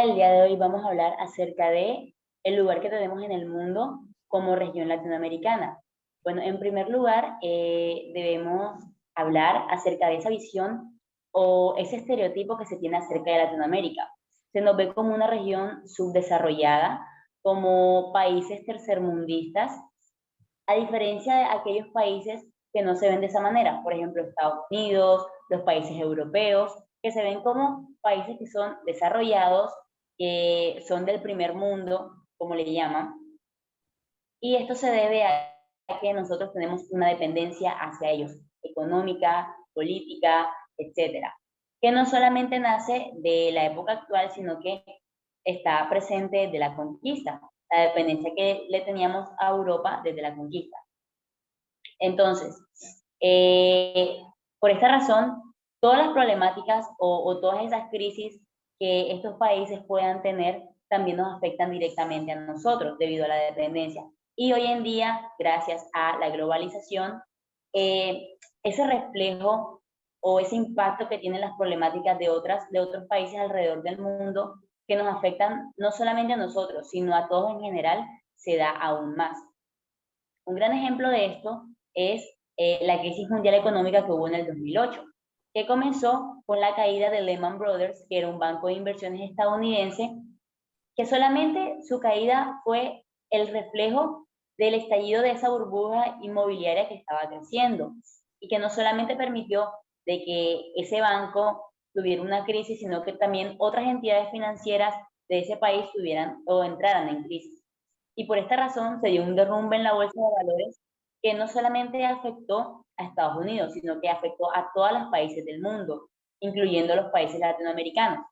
El día de hoy vamos a hablar acerca de el lugar que tenemos en el mundo como región latinoamericana. Bueno, en primer lugar, debemos hablar acerca de esa visión o ese estereotipo que se tiene acerca de Latinoamérica. Se nos ve como una región subdesarrollada, como países tercermundistas, a diferencia de aquellos países que no se ven de esa manera, por ejemplo, Estados Unidos, los países europeos, que se ven como países que son desarrollados, que son del primer mundo, como le llaman, y esto se debe a que nosotros tenemos una dependencia hacia ellos, económica, política, etcétera, que no solamente nace de la época actual, sino que está presente de la conquista, la dependencia que le teníamos a Europa desde la conquista. Entonces, eh, por esta razón, todas las problemáticas o todas esas crisis que estos países puedan tener también nos afectan directamente a nosotros debido a la dependencia. Y hoy en día, gracias a la globalización, ese reflejo o ese impacto que tienen las problemáticas de otros países alrededor del mundo que nos afectan no solamente a nosotros, sino a todos en general, se da aún más. Un gran ejemplo de esto es la crisis mundial económica que hubo en el 2008, que comenzó con la caída de Lehman Brothers, que era un banco de inversiones estadounidense, que solamente su caída fue el reflejo del estallido de esa burbuja inmobiliaria que estaba creciendo y que no solamente permitió de que ese banco tuviera una crisis, sino que también otras entidades financieras de ese país tuvieran o entraran en crisis. Y por esta razón se dio un derrumbe en la bolsa de valores que no solamente afectó a Estados Unidos, sino que afectó a todos los países del mundo, incluyendo los países latinoamericanos.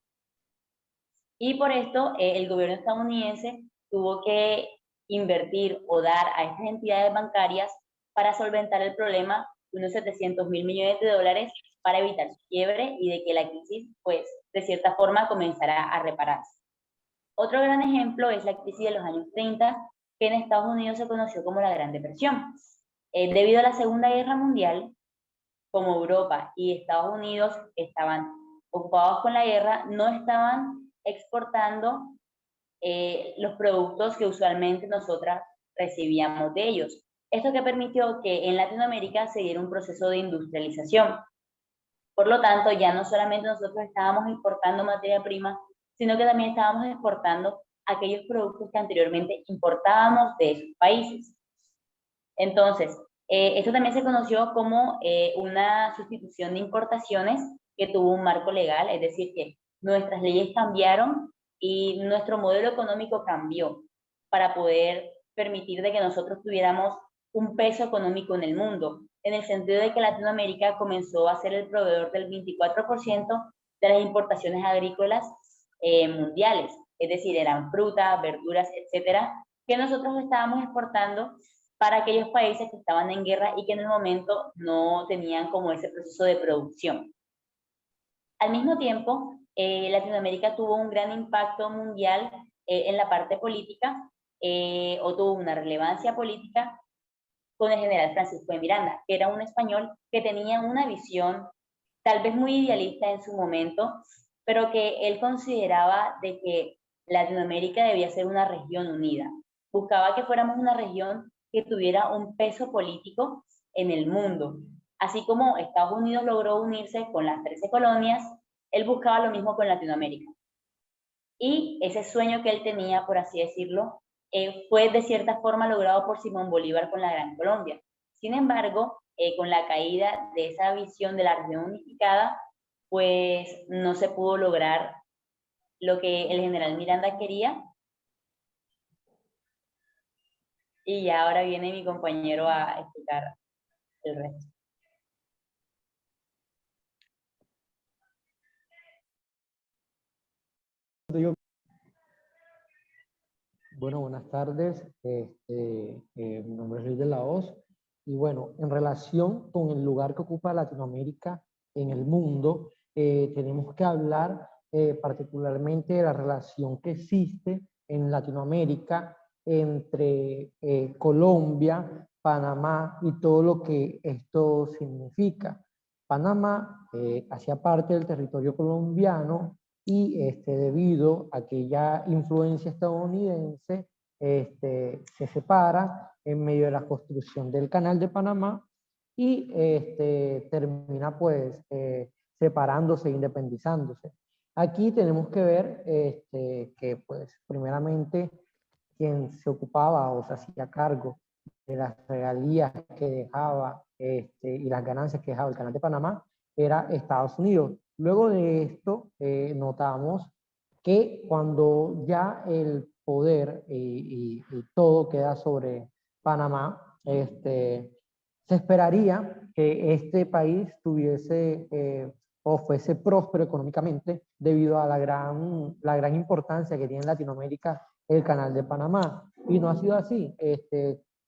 Y por esto el gobierno estadounidense tuvo que invertir o dar a estas entidades bancarias para solventar el problema de unos 700.000 millones de dólares para evitar su quiebre y de que la crisis, pues, de cierta forma comenzara a repararse. Otro gran ejemplo es la crisis de los años 30, que en Estados Unidos se conoció como la Gran Depresión. Debido a la Segunda Guerra Mundial, como Europa y Estados Unidos estaban ocupados con la guerra, no estaban exportando los productos que usualmente nosotras recibíamos de ellos. Esto que permitió que en Latinoamérica se diera un proceso de industrialización. Por lo tanto, ya no solamente nosotros estábamos importando materia prima, sino que también estábamos exportando aquellos productos que anteriormente importábamos de esos países. Entonces, esto también se conoció como una sustitución de importaciones que tuvo un marco legal, es decir, que nuestras leyes cambiaron y nuestro modelo económico cambió para poder permitir de que nosotros tuviéramos un peso económico en el mundo, en el sentido de que Latinoamérica comenzó a ser el proveedor del 24% de las importaciones agrícolas mundiales, es decir, eran frutas, verduras, etcétera, que nosotros estábamos exportando para aquellos países que estaban en guerra y que en el momento no tenían como ese proceso de producción. Al mismo tiempo, Latinoamérica tuvo un gran impacto mundial en la parte política, o tuvo una relevancia política con el general Francisco de Miranda, que era un español que tenía una visión tal vez muy idealista en su momento, pero que él consideraba de que Latinoamérica debía ser una región unida. Buscaba que fuéramos una región que tuviera un peso político en el mundo. Así como Estados Unidos logró unirse con las 13 colonias, él buscaba lo mismo con Latinoamérica. Y ese sueño que él tenía, por así decirlo, fue de cierta forma logrado por Simón Bolívar con la Gran Colombia. Sin embargo, con la caída de esa visión de la región unificada, pues no se pudo lograr lo que el general Miranda quería. Y ya ahora viene mi compañero a explicar el resto. Bueno, buenas tardes. Mi nombre es Luis de la Hoz. Y bueno, en relación con el lugar que ocupa Latinoamérica en el mundo, tenemos que hablar particularmente de la relación que existe en Latinoamérica entre Colombia, Panamá y todo lo que esto significa. Panamá hacía parte del territorio colombiano y debido a aquella influencia estadounidense, se separa en medio de la construcción del Canal de Panamá y termina pues separándose, independizándose. Aquí tenemos que ver que pues primeramente quien se ocupaba o se hacía cargo de las regalías que dejaba y las ganancias que dejaba el Canal de Panamá era Estados Unidos. Luego de esto, notamos que cuando ya el poder y todo queda sobre Panamá, se esperaría que este país tuviese o fuese próspero económicamente debido a la gran importancia que tiene en Latinoamérica el Canal de Panamá. Y no ha sido así.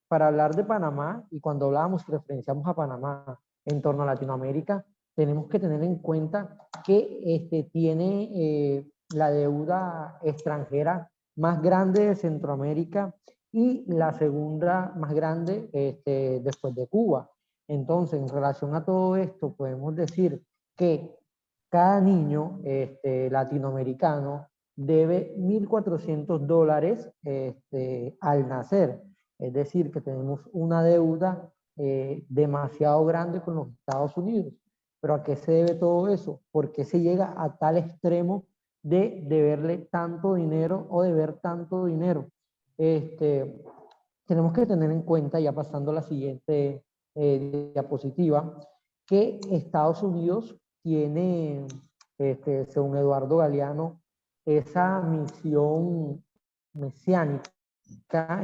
Para hablar de Panamá, y cuando hablábamos y referenciamos a Panamá en torno a Latinoamérica, tenemos que tener en cuenta que tiene la deuda extranjera más grande de Centroamérica y la segunda más grande después de Cuba. Entonces, en relación a todo esto, podemos decir que cada niño latinoamericano debe $1.400 al nacer. Es decir, que tenemos una deuda demasiado grande con los Estados Unidos. ¿Pero a qué se debe todo eso? ¿Por qué se llega a tal extremo de deberle tanto dinero o deber tanto dinero? Tenemos que tener en cuenta, ya pasando a la siguiente diapositiva, que Estados Unidos tiene, según Eduardo Galeano, esa misión mesiánica,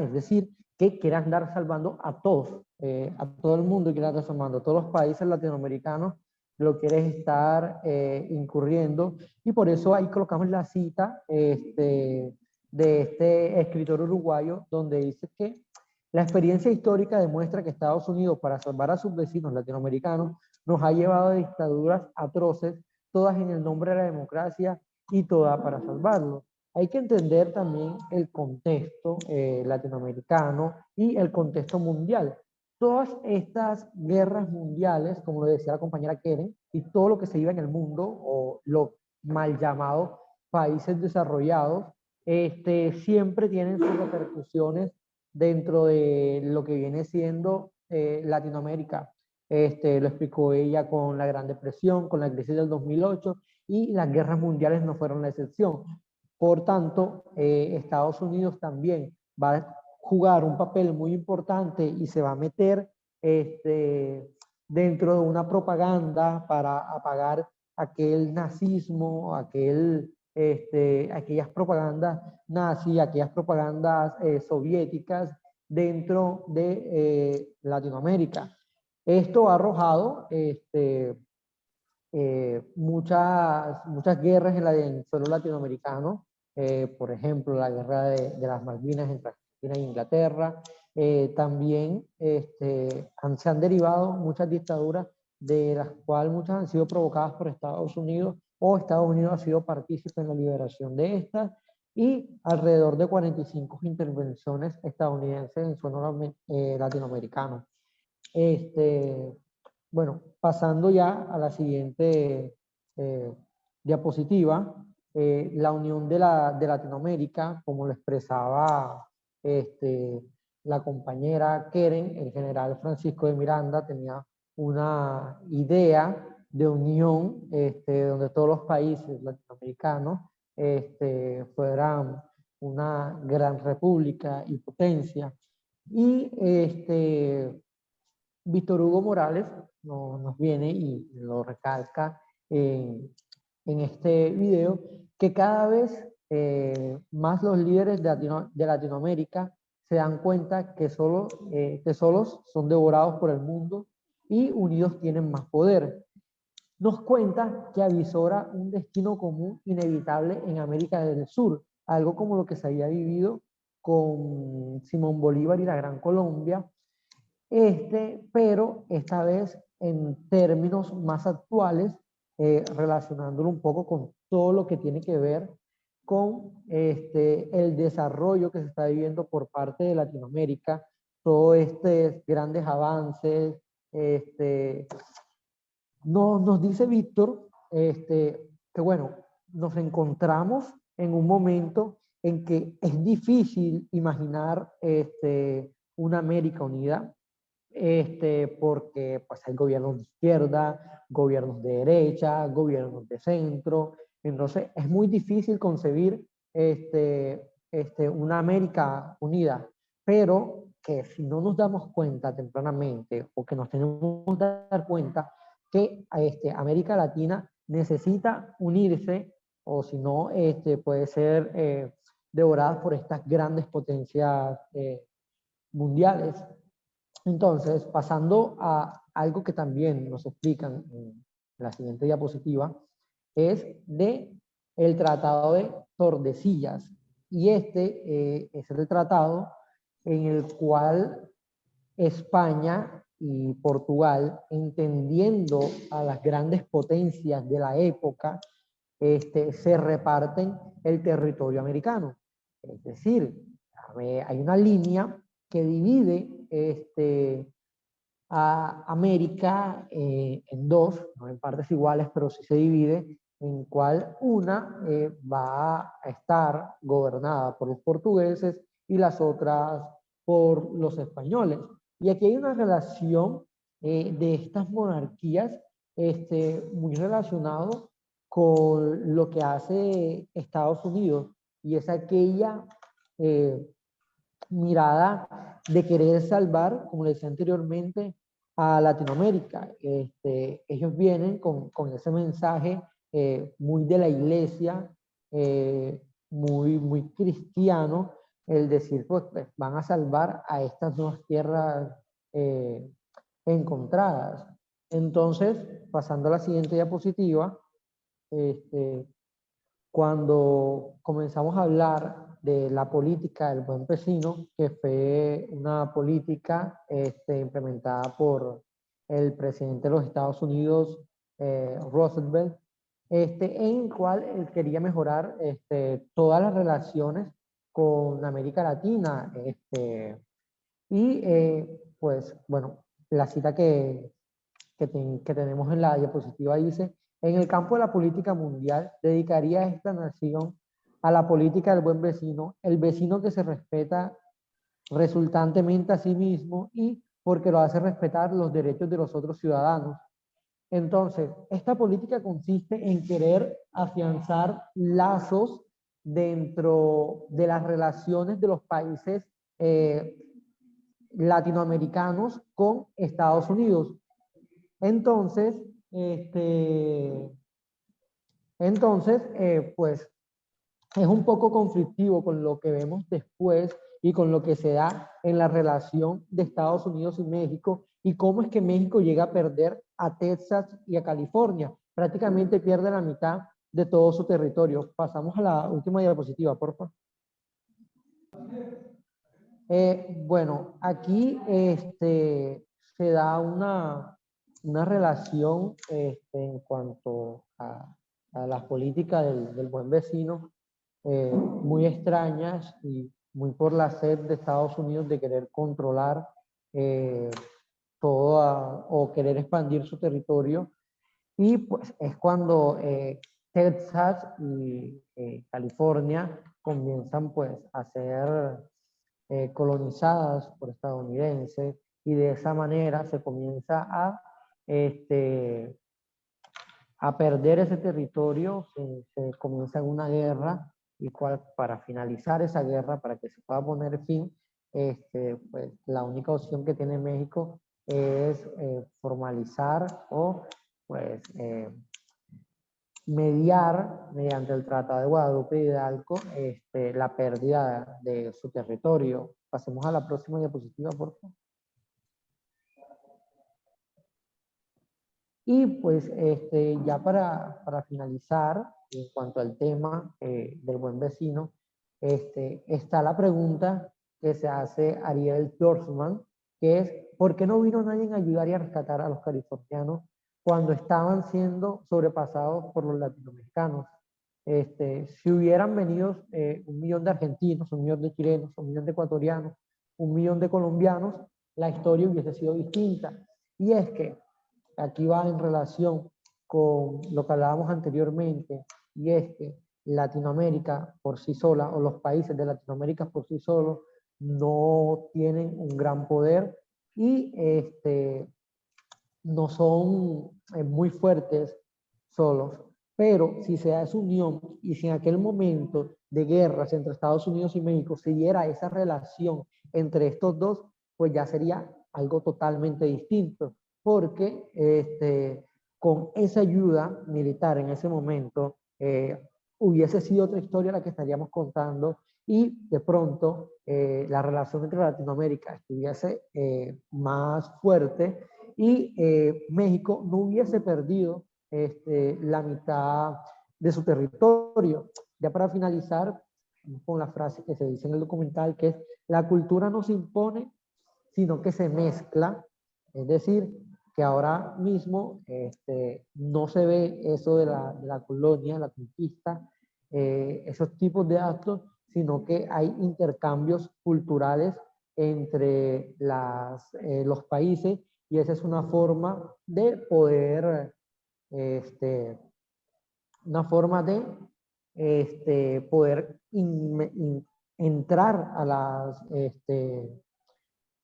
es decir, que quiere andar salvando a todo el mundo quiere andar salvando, a todos los países latinoamericanos lo quiere estar incurriendo, y por eso ahí colocamos la cita de este escritor uruguayo, donde dice que la experiencia histórica demuestra que Estados Unidos, para salvar a sus vecinos latinoamericanos, nos ha llevado a dictaduras atroces, todas en el nombre de la democracia y todas para salvarlos. Hay que entender también el contexto latinoamericano y el contexto mundial. Todas estas guerras mundiales, como lo decía la compañera Keren, y todo lo que se vive en el mundo, o los mal llamados países desarrollados, siempre tienen sus repercusiones dentro de lo que viene siendo Latinoamérica. Lo explicó ella con la Gran Depresión, con la crisis del 2008, y las guerras mundiales no fueron la excepción. Por tanto, Estados Unidos también va a jugar un papel muy importante y se va a meter dentro de una propaganda para apagar aquel nazismo, aquellas propagandas nazi, aquellas propagandas soviéticas dentro de Latinoamérica. Esto ha arrojado muchas guerras en el suelo latinoamericano, por ejemplo, la guerra de las Malvinas entre Argentina e Inglaterra. También se han derivado muchas dictaduras, de las cuales muchas han sido provocadas por Estados Unidos, o Estados Unidos ha sido partícipe en la liberación de estas, y alrededor de 45 intervenciones estadounidenses en suelo latinoamericano. Bueno, pasando ya a la siguiente diapositiva, la unión de Latinoamérica, como lo expresaba la compañera Keren, el general Francisco de Miranda tenía una idea de unión donde todos los países latinoamericanos fueran una gran república y potencia. Y Víctor Hugo Morales nos viene y lo recalca en este video, que cada vez más los líderes de Latinoamérica se dan cuenta que solos son devorados por el mundo y unidos tienen más poder. Nos cuenta que avisora un destino común inevitable en América del Sur, algo como lo que se había vivido con Simón Bolívar y la Gran Colombia, pero esta vez en términos más actuales, relacionándolo un poco con todo lo que tiene que ver con el desarrollo que se está viviendo por parte de Latinoamérica, todos estos grandes avances. Nos dice Víctor que bueno, nos encontramos en un momento en que es difícil imaginar una América unida, porque pues hay gobiernos de izquierda, gobiernos de derecha, gobiernos de centro. Entonces es muy difícil concebir una América unida, pero que si no nos damos cuenta tempranamente, o que nos tenemos que dar cuenta que América Latina necesita unirse, o si no, puede ser devorada por estas grandes potencias mundiales. Entonces, pasando a algo que también nos explican en la siguiente diapositiva, es de el Tratado de Tordesillas. Y es el tratado en el cual España y Portugal, entendiendo a las grandes potencias de la época, se reparten el territorio americano. Es decir, hay una línea que divide a América en dos, no en partes iguales, pero sí se divide, en cual una va a estar gobernada por los portugueses y las otras por los españoles. Y aquí hay una relación de estas monarquías muy relacionado con lo que hace Estados Unidos, y es aquella mirada de querer salvar, como le decía anteriormente, a Latinoamérica. Ellos vienen con ese mensaje muy de la iglesia, muy cristiano, el decir, pues van a salvar a estas nuevas tierras eh, encontradas. Entonces, pasando a la siguiente diapositiva, este, cuando comenzamos a hablar de la política del buen vecino, que fue una política implementada por el presidente de los Estados Unidos, Roosevelt, en el cual él quería mejorar todas las relaciones con América Latina. Pues bueno, la cita que tenemos en la diapositiva dice: en el campo de la política mundial, dedicaría esta nación a la política del buen vecino, el vecino que se respeta resultantemente a sí mismo y porque lo hace respetar los derechos de los otros ciudadanos. Entonces, esta política consiste en querer afianzar lazos dentro de las relaciones de los países latinoamericanos con Estados Unidos. Entonces, pues es un poco conflictivo con lo que vemos después y con lo que se da en la relación de Estados Unidos y México, y cómo es que México llega a perder a Texas y a California. Prácticamente pierde la mitad de todo su territorio. Pasamos a la última diapositiva, por favor. Bueno, aquí se da una relación en cuanto a las políticas del buen vecino, muy extrañas y muy por la sed de Estados Unidos de querer controlar o querer expandir su territorio. Y pues es cuando Texas y California comienzan pues a ser colonizadas por estadounidenses, y de esa manera se comienza este, a perder ese territorio, se comienza una guerra, y para finalizar esa guerra, para que se pueda poner fin, pues la única opción que tiene México es formalizar o pues mediar mediante el Tratado de Guadalupe Hidalgo la pérdida de su territorio. Pasemos a la próxima diapositiva, por favor. Y pues ya para finalizar, en cuanto al tema del buen vecino, está la pregunta que se hace Ariel Schwarzman, que es: ¿por qué no vino nadie a ayudar y a rescatar a los californianos cuando estaban siendo sobrepasados por los latinoamericanos? Si hubieran venido 1.000.000 de argentinos, 1.000.000 de chilenos, 1.000.000 de ecuatorianos, 1.000.000 de colombianos, la historia hubiese sido distinta. Y es que aquí va en relación con lo que hablábamos anteriormente, y es que Latinoamérica por sí sola, o los países de Latinoamérica por sí solos, no tienen un gran poder y no son muy fuertes solos, pero si se da esa unión y si en aquel momento de guerras entre Estados Unidos y México se diera esa relación entre estos dos, pues ya sería algo totalmente distinto, porque con esa ayuda militar en ese momento hubiese sido otra historia la que estaríamos contando y de pronto la relación entre Latinoamérica estuviese más fuerte y México no hubiese perdido la mitad de su territorio. Ya para finalizar, con la frase que se dice en el documental, que es: la cultura no se impone, sino que se mezcla. Es decir, que ahora mismo no se ve eso de la colonia, la conquista, esos tipos de actos, sino que hay intercambios culturales entre los países, y esa es una forma de poder, una forma de poder entrar a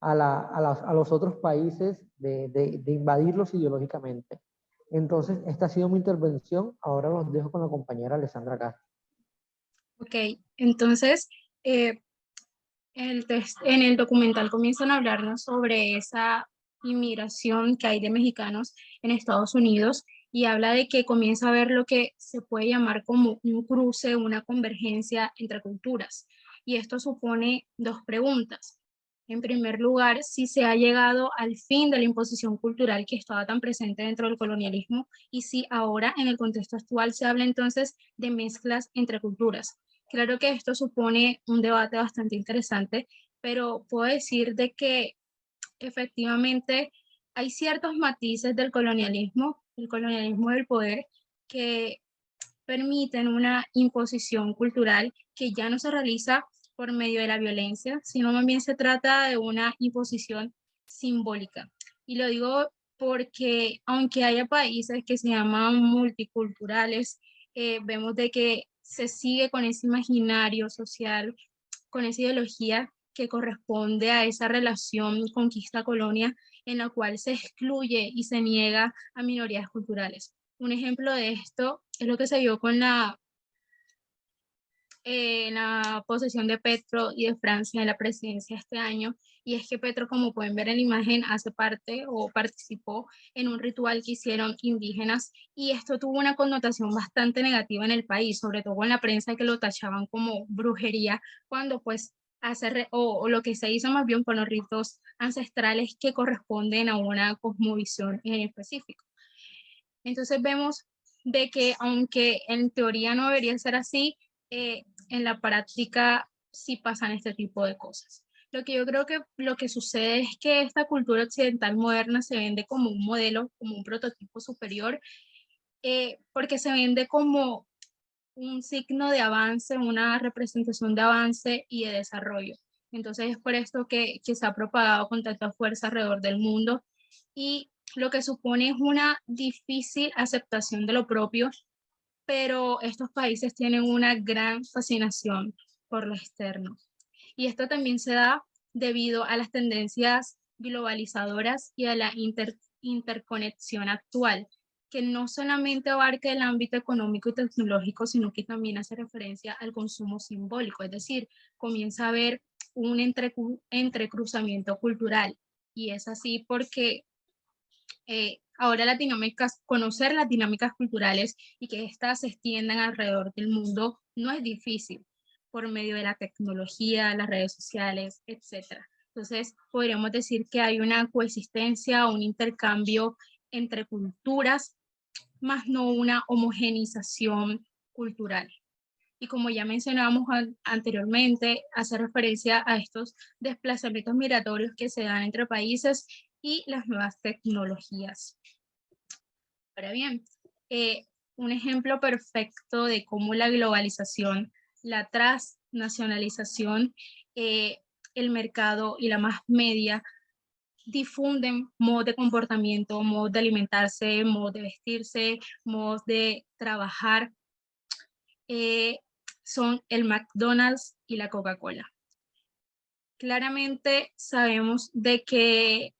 a los otros países, de invadirlos ideológicamente. Entonces, esta ha sido mi intervención. Ahora los dejo con la compañera Alessandra Castro. Ok, entonces, en el documental comienzan a hablarnos sobre esa inmigración que hay de mexicanos en Estados Unidos y habla de que comienza a ver lo que se puede llamar como un cruce, una convergencia entre culturas. Y esto supone dos preguntas. En primer lugar, si se ha llegado al fin de la imposición cultural que estaba tan presente dentro del colonialismo y si ahora en el contexto actual se habla entonces de mezclas entre culturas. Claro que esto supone un debate bastante interesante, pero puedo decir de que efectivamente hay ciertos matices del colonialismo, el colonialismo del poder, que permiten una imposición cultural que ya no se realiza por medio de la violencia, sino más bien se trata de una imposición simbólica. Y lo digo porque aunque haya países que se llaman multiculturales, vemos de que se sigue con ese imaginario social, con esa ideología que corresponde a esa relación conquista-colonia en la cual se excluye y se niega a minorías culturales. Un ejemplo de esto es lo que se vio con la posesión de Petro y de Francia en la presidencia este año, y es que Petro, como pueden ver en la imagen, hace parte o participó en un ritual que hicieron indígenas, y esto tuvo una connotación bastante negativa en el país, sobre todo en la prensa, que lo tachaban como brujería, cuando pues o lo que se hizo más bien con los ritos ancestrales que corresponden a una cosmovisión en específico. Entonces vemos de que aunque en teoría no debería ser así, en la práctica sí pasan este tipo de cosas. Lo que yo creo que lo que sucede es que esta cultura occidental moderna se vende como un modelo, como un prototipo superior, porque se vende como un signo de avance, una representación de avance y de desarrollo. Entonces es por esto que se ha propagado con tanta fuerza alrededor del mundo, y lo que supone es una difícil aceptación de lo propio, pero estos países tienen una gran fascinación por lo externo. Y esto también se da debido a las tendencias globalizadoras y a la interconexión actual, que no solamente abarca el ámbito económico y tecnológico, sino que también hace referencia al consumo simbólico, es decir, comienza a haber un entrecruzamiento cultural. Y es así porque ahora Latinoamérica, conocer las dinámicas culturales y que éstas se extiendan alrededor del mundo no es difícil por medio de la tecnología, las redes sociales, etc. Entonces, podríamos decir que hay una coexistencia, un intercambio entre culturas, más no una homogenización cultural. Y como ya mencionábamos anteriormente, hace referencia a estos desplazamientos migratorios que se dan entre países y las nuevas tecnologías. Ahora bien, un ejemplo perfecto de cómo la globalización, la transnacionalización, el mercado y la más media difunden modos de comportamiento, modos de alimentarse, modos de vestirse, modos de trabajar son el McDonald's y la Coca-Cola. Claramente sabemos de que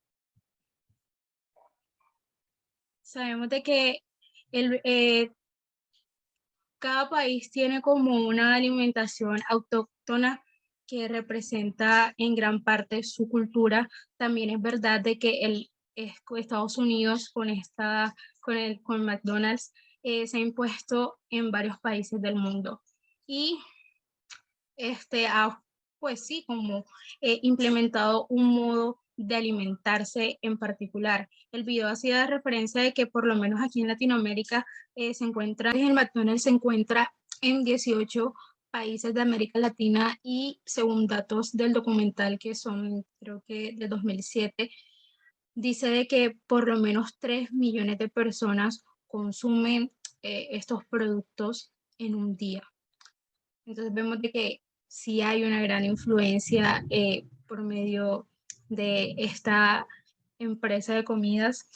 cada país tiene como una alimentación autóctona que representa en gran parte su cultura. También es verdad de que Estados Unidos con McDonald's se ha impuesto en varios países del mundo. Y ha, pues sí, como implementado un modo de alimentarse en particular. El video hacía referencia de que por lo menos aquí en Latinoamérica el McDonald's se encuentra en 18 países de América Latina y según datos del documental que son creo que de 2007, dice de que por lo menos 3 millones de personas consumen estos productos en un día. Entonces vemos de que sí hay una gran influencia por medio de esta empresa de comidas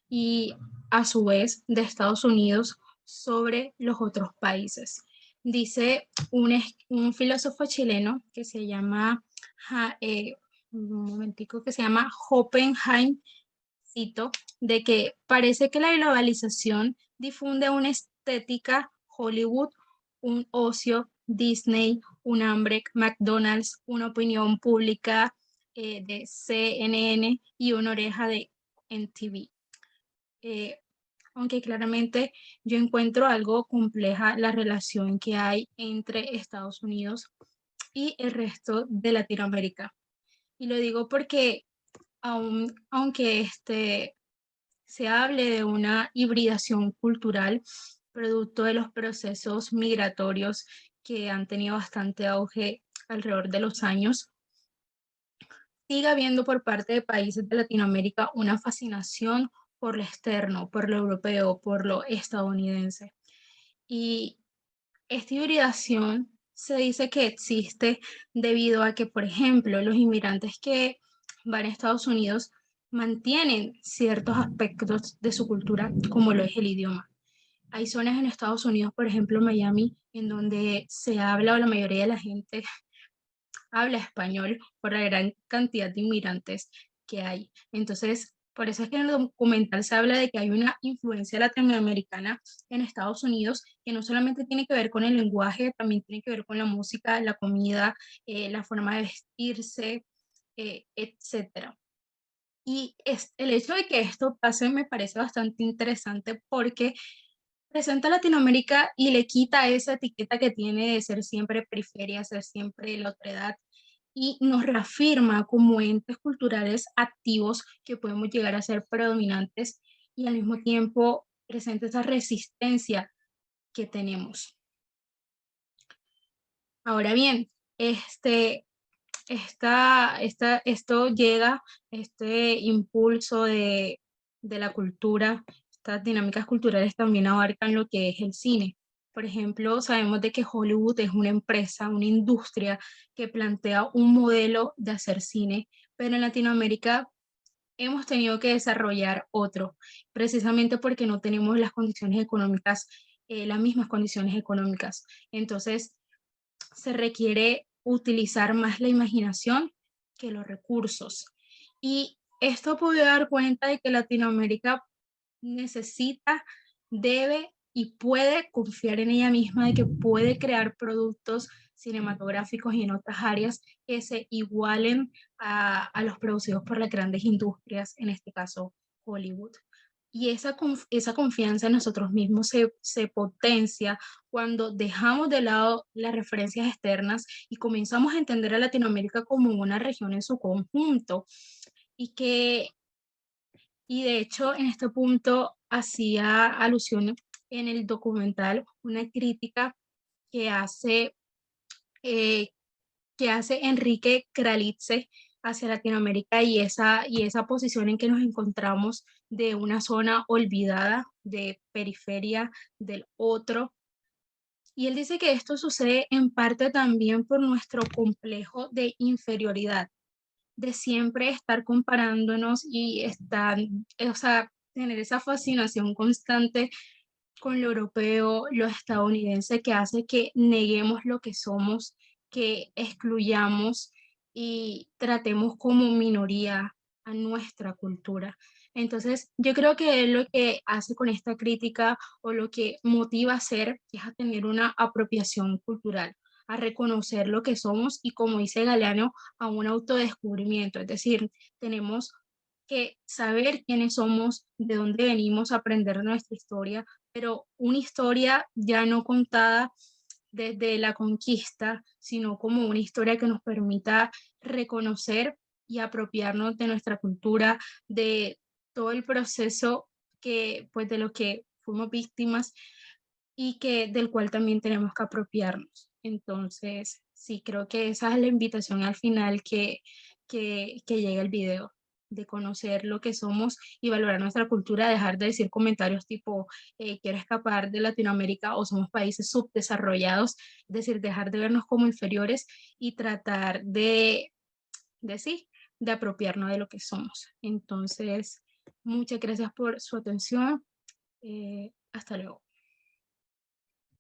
y a su vez de Estados Unidos sobre los otros países. Dice un filósofo chileno que se llama, un momentico, que se llama Oppenheim, cito, de que parece que la globalización difunde una estética Hollywood, un ocio Disney, un hambre McDonald's, una opinión pública de CNN y una oreja de MTV. Aunque claramente yo encuentro algo compleja la relación que hay entre Estados Unidos y el resto de Latinoamérica. Y lo digo porque aunque se hable de una hibridación cultural producto de los procesos migratorios que han tenido bastante auge alrededor de los años, sigue habiendo por parte de países de Latinoamérica una fascinación por lo externo, por lo europeo, por lo estadounidense. Y esta hibridación se dice que existe debido a que, por ejemplo, los inmigrantes que van a Estados Unidos mantienen ciertos aspectos de su cultura, como lo es el idioma. Hay zonas en Estados Unidos, por ejemplo, Miami, en donde se habla o la mayoría de la gente habla español por la gran cantidad de inmigrantes que hay. Entonces, por eso es que en el documental se habla de que hay una influencia latinoamericana en Estados Unidos que no solamente tiene que ver con el lenguaje, también tiene que ver con la música, la comida, la forma de vestirse, etcétera. Y el hecho de que esto pase me parece bastante interesante porque presenta a Latinoamérica y le quita esa etiqueta que tiene de ser siempre periferia, ser siempre la otredad, y nos reafirma como entes culturales activos que podemos llegar a ser predominantes y al mismo tiempo presenta esa resistencia que tenemos. Ahora bien, esto llega, este impulso de la cultura, estas dinámicas culturales también abarcan lo que es el cine. Por ejemplo, sabemos de que Hollywood es una empresa, una industria que plantea un modelo de hacer cine, pero en Latinoamérica hemos tenido que desarrollar otro, precisamente porque no tenemos las condiciones económicas, las mismas condiciones económicas. Entonces, se requiere utilizar más la imaginación que los recursos. Y esto puede dar cuenta de que Latinoamérica necesita, debe y puede confiar en ella misma de que puede crear productos cinematográficos y en otras áreas que se igualen a los producidos por las grandes industrias, en este caso Hollywood. Y esa confianza en nosotros mismos se potencia cuando dejamos de lado las referencias externas y comenzamos a entender a Latinoamérica como una región en su conjunto. Y de hecho, en este punto hacía alusión en el documental una crítica que hace, eh, que hace Enrique Kralitze hacia Latinoamérica y esa posición en que nos encontramos de una zona olvidada, de periferia del otro. Y él dice que esto sucede en parte también por nuestro complejo de inferioridad, de siempre estar comparándonos y estar, o sea, tener esa fascinación constante con lo europeo, lo estadounidense, que hace que neguemos lo que somos, que excluyamos y tratemos como minoría a nuestra cultura. Entonces, yo creo que lo que hace con esta crítica o lo que motiva a hacer es a tener una apropiación cultural, a reconocer lo que somos y, como dice Galeano, a un autodescubrimiento. Es decir, tenemos que saber quiénes somos, de dónde venimos, aprender nuestra historia, pero una historia ya no contada desde la conquista, sino como una historia que nos permita reconocer y apropiarnos de nuestra cultura, de todo el proceso que, pues, de lo que fuimos víctimas y que del cual también tenemos que apropiarnos. Entonces, sí, creo que esa es la invitación al final que llega el video, de conocer lo que somos y valorar nuestra cultura, dejar de decir comentarios tipo, quiero escapar de Latinoamérica o somos países subdesarrollados, es decir, dejar de vernos como inferiores y tratar de sí, de apropiarnos de lo que somos. Entonces, muchas gracias por su atención. Hasta luego.